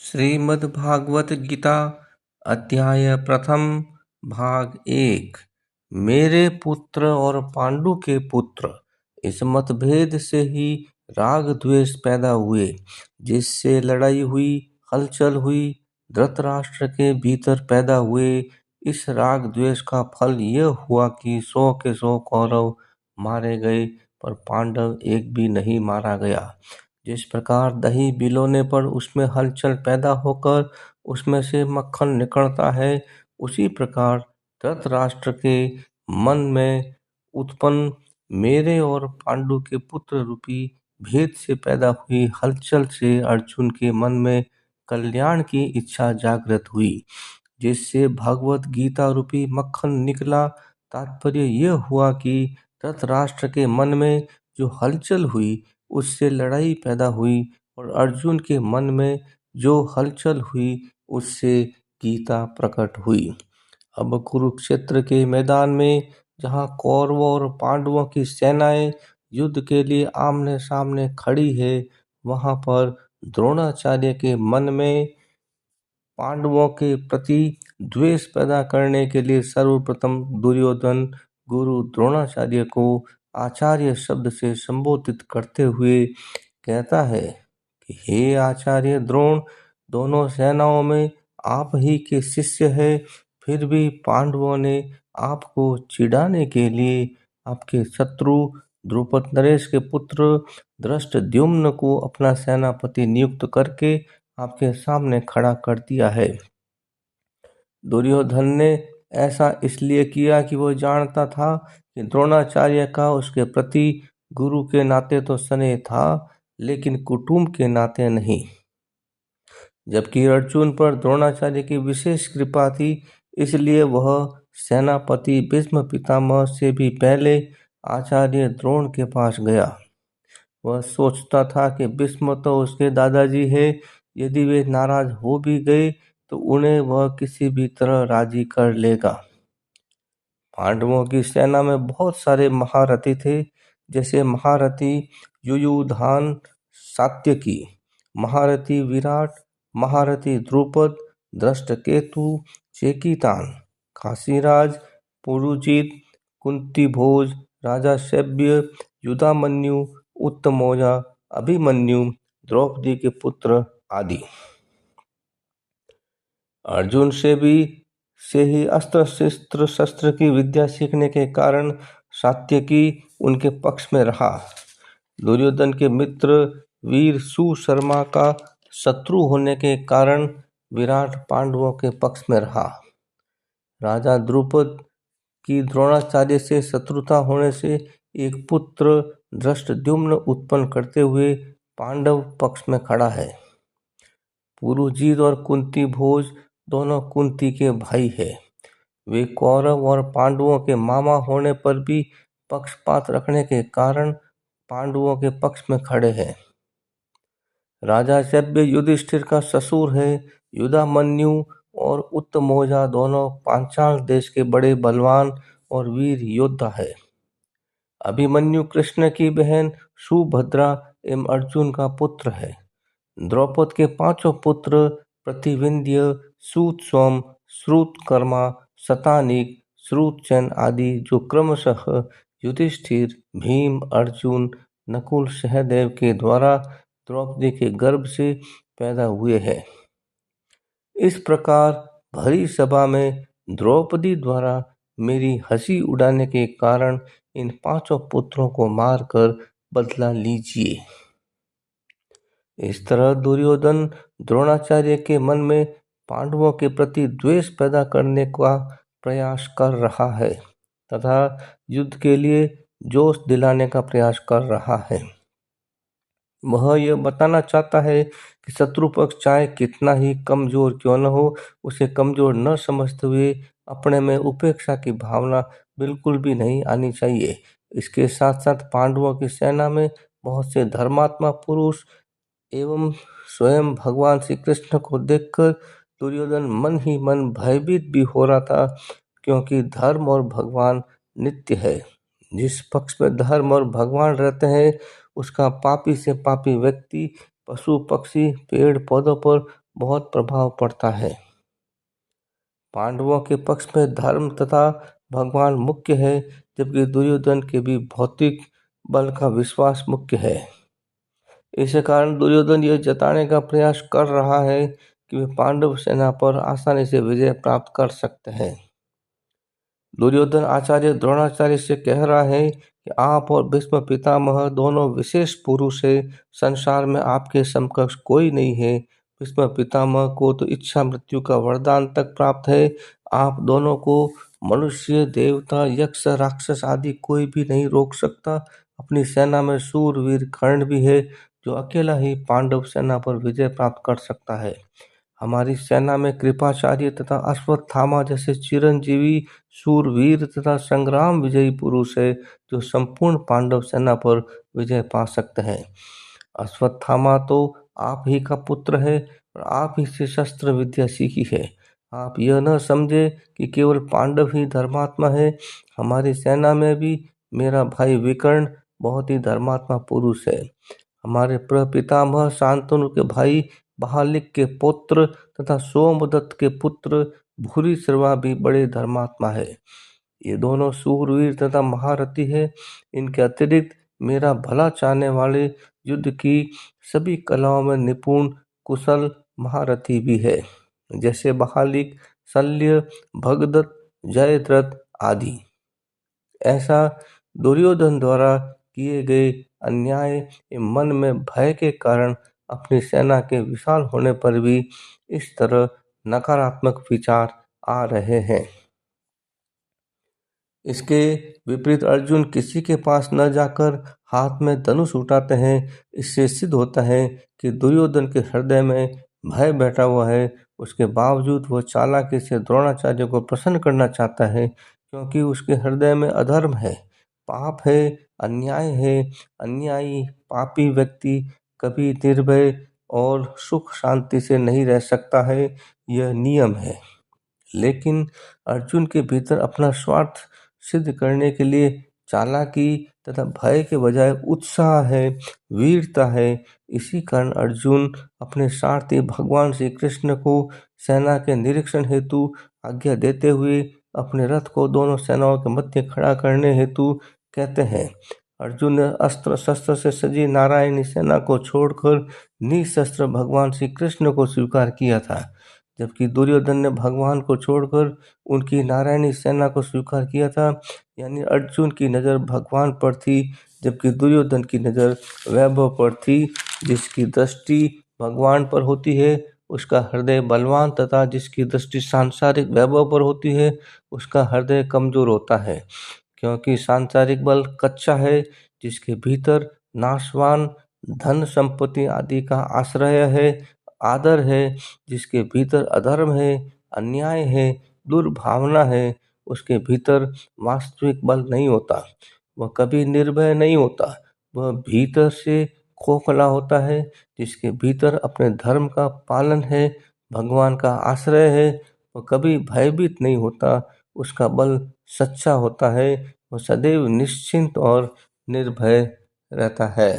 श्रीमद्भागवत गीता अध्याय प्रथम भाग एक। मेरे पुत्र और पांडु के पुत्र, इस मतभेद से ही राग द्वेष पैदा हुए, जिससे लड़ाई हुई, हलचल हुई, धृतराष्ट्र के भीतर पैदा हुए। इस राग द्वेष का फल यह हुआ कि 100 के 100 कौरव मारे गए, पर पांडव एक भी नहीं मारा गया। जिस प्रकार दही बिलोने पर उसमें हलचल पैदा होकर उसमें से मक्खन निकलता है, उसी प्रकार धृतराष्ट्र के मन में उत्पन्न मेरे और पांडु के पुत्र रूपी भेद से पैदा हुई हलचल से अर्जुन के मन में कल्याण की इच्छा जागृत हुई, जिससे भगवत गीता रूपी मक्खन निकला। तात्पर्य यह हुआ कि धृतराष्ट्र के मन में जो हलचल हुई उससे लड़ाई पैदा हुई, और अर्जुन के मन में जो हलचल हुई उससे गीता प्रकट हुई। अब कुरुक्षेत्र के मैदान में, जहाँ कौरवों और पांडवों की सेनाएं युद्ध के लिए आमने सामने खड़ी है, वहां पर द्रोणाचार्य के मन में पांडवों के प्रति द्वेष पैदा करने के लिए सर्वप्रथम दुर्योधन गुरु द्रोणाचार्य को आचार्य शब्द से संबोधित करते हुए कहता है कि हे आचार्य द्रोण, दोनों सेनाओं में आप ही के शिष्य है, फिर भी पांडवों ने आपको चिढ़ाने के लिए आपके शत्रु द्रुपद नरेश के पुत्र धृष्टद्युम्न को अपना सेनापति नियुक्त करके आपके सामने खड़ा कर दिया है। दुर्योधन ने ऐसा इसलिए किया कि वो जानता था कि द्रोणाचार्य का उसके प्रति गुरु के नाते तो स्नेह था, लेकिन कुटुंब के नाते नहीं। जबकि अर्जुन पर द्रोणाचार्य की विशेष कृपा थी, इसलिए वह सेनापति भीष्म पितामह से भी पहले आचार्य द्रोण के पास गया। वह सोचता था कि भीष्म तो उसके दादाजी है, यदि वे नाराज हो भी गए तो उन्हें वह किसी भी तरह राजी कर लेगा। पांडवों की सेना में बहुत सारे महारथी थे, जैसे महारथी युयुधान, सात्यकी, महारथी विराट, महारथी द्रुपद, धृष्टकेतु, चेकितान, काशीराज, पुरुजित, कुंती भोज, राजा शैब्य, युधामन्यु, उत्तमौजा, अभिमन्यु, द्रौपदी के पुत्र आदि। अर्जुन से ही अस्त्र शस्त्र की विद्या सीखने के कारण सात्यकी उनके पक्ष में रहा। दुर्योधन के मित्र वीर सुशर्मा का शत्रु होने के कारण विराट पांडवों के पक्ष में रहा। राजा द्रुपद की द्रोणाचार्य से शत्रुता होने से एक पुत्र धृष्टद्युम्न उत्पन्न करते हुए पांडव पक्ष में खड़ा है। पुरुजित और कुंती भोज दोनों कुंती के भाई है। वे कौरव और पांडवों के मामा होने पर भी पक्षपात रखने के कारण पांडवों के पक्ष में खड़े हैं। राजा शैब्य युधिष्ठिर का ससुर है। युधामन्यु और उत्तमौजा दोनों पांचाल देश के बड़े बलवान और वीर योद्धा है। अभिमन्यु कृष्ण की बहन सुभद्रा एवं अर्जुन का पुत्र है। द्रौपद के 5 पुत्र प्रतिविंध्य, सूतसोम, श्रुतकर्मा, शतानीक, श्रुतसेन आदि, जो क्रमशः युधिष्ठिर, भीम, अर्जुन, नकुल, सहदेव के द्वारा द्रौपदी के गर्भ से पैदा हुए हैं। इस प्रकार भरी सभा में द्रौपदी द्वारा मेरी हंसी उड़ाने के कारण इन 5 पुत्रों को मारकर बदला लीजिए। इस तरह दुर्योधन द्रोणाचार्य के मन में पांडवों के प्रति द्वेष पैदा करने का प्रयास कर रहा है तथा युद्ध के लिए जोश दिलाने का प्रयास कर रहा है। वह यह बताना चाहता है कि शत्रु पक्ष चाहे कितना ही कमजोर क्यों न हो, उसे कमजोर न समझते हुए अपने में उपेक्षा की भावना बिल्कुल भी नहीं आनी चाहिए। इसके साथ साथ पांडवों की सेना में बहुत से धर्मात्मा पुरुष एवं स्वयं भगवान श्री कृष्ण को देखकर दुर्योधन मन ही मन भयभीत भी हो रहा था, क्योंकि धर्म और भगवान नित्य है। जिस पक्ष में धर्म और भगवान रहते हैं, उसका पापी से पापी व्यक्ति, पशु पक्षी, पेड़ पौधों पर बहुत प्रभाव पड़ता है। पांडवों के पक्ष में धर्म तथा भगवान मुख्य है, जबकि दुर्योधन के भी भौतिक बल का विश्वास मुख्य है। इस कारण दुर्योधन यह जताने का प्रयास कर रहा है कि वे पांडव सेना पर आसानी से विजय प्राप्त कर सकते हैं। दुर्योधन आचार्य द्रोणाचार्य से कह रहा है कि आप और भीष्म पितामह दोनों विशेष पुरुष है, संसार में आपके समकक्ष कोई नहीं है। भीष्म पितामह को तो इच्छा मृत्यु का वरदान तक प्राप्त है। आप दोनों को मनुष्य, देवता, यक्ष, राक्षस आदि कोई भी नहीं रोक सकता। अपनी सेना में शूरवीर कर्ण भी है, जो अकेला ही पांडव सेना पर विजय प्राप्त कर सकता है। हमारी सेना में कृपाचार्य तथा अश्वत्थामा जैसे चिरंजीवी शूरवीर तथा संग्राम विजयी पुरुष है, जो संपूर्ण पांडव सेना पर विजय पा सकते हैं। अश्वत्थामा तो आप ही का पुत्र है और आप ही से शस्त्र विद्या सीखी है। आप यह न समझे कि केवल पांडव ही धर्मात्मा है। हमारी सेना में भी मेरा भाई विकर्ण बहुत ही धर्मात्मा पुरुष है। हमारे प्रपितामह शांतनु के भाई बहालिक के पुत्र तथा सोमदत्त के पुत्र भूरिश्रवा भी बड़े धर्मात्मा है। ये दोनों शूरवीर तथा महारथी है। इनके अतिरिक्त मेरा भला चाहने वाले, युद्ध की सभी कलाओं में निपुण कुशल महारथी भी है, जैसे बहालिक, शल्य, भगदत्त, जयद्रथ आदि। ऐसा दुर्योधन द्वारा किए गए अन्याय एवं मन में भय के कारण अपनी सेना के विशाल होने पर भी इस तरह नकारात्मक विचार आ रहे हैं। इसके विपरीत अर्जुन किसी के पास न जाकर हाथ में धनुष उठाते हैं। इससे सिद्ध होता है कि दुर्योधन के हृदय में भय बैठा हुआ है। उसके बावजूद वह चालाकी से द्रोणाचार्य को प्रसन्न करना चाहता है, क्योंकि उसके हृदय में अधर्म है, पाप है, अन्याय है। अन्यायी पापी व्यक्ति कभी निर्भय और सुख शांति से नहीं रह सकता है, यह नियम है। लेकिन अर्जुन के भीतर अपना स्वार्थ सिद्ध करने के लिए चालाकी तथा भय के बजाय उत्साह है, वीरता है। इसी कारण अर्जुन अपने सारथी भगवान श्री कृष्ण को सेना के निरीक्षण हेतु आज्ञा देते हुए अपने रथ को दोनों सेनाओं के मध्य खड़ा करने हेतु कहते हैं। अर्जुन ने अस्त्र शस्त्र से सजी नारायणी सेना को छोड़कर निशस्त्र भगवान श्री कृष्ण को स्वीकार किया था, जबकि दुर्योधन ने भगवान को छोड़कर उनकी नारायणी सेना को स्वीकार किया था। यानी अर्जुन की नज़र भगवान पर थी, जबकि दुर्योधन की नज़र वैभव पर थी। जिसकी दृष्टि भगवान पर होती है उसका हृदय बलवान, तथा जिसकी दृष्टि सांसारिक वैभव पर होती है उसका हृदय कमजोर होता है, क्योंकि सांसारिक बल कच्चा है, जिसके भीतर नाशवान धन संपत्ति आदि का आश्रय है, आदर है। जिसके भीतर अधर्म है, अन्याय है, दुर्भावना है, उसके भीतर वास्तविक बल नहीं होता। वह कभी निर्भय नहीं होता, वह भीतर से खोखला होता है। जिसके भीतर अपने धर्म का पालन है, भगवान का आश्रय है, वह कभी भयभीत नहीं होता। उसका बल सच्चा होता है, वह सदैव निश्चिंत और निर्भय रहता है।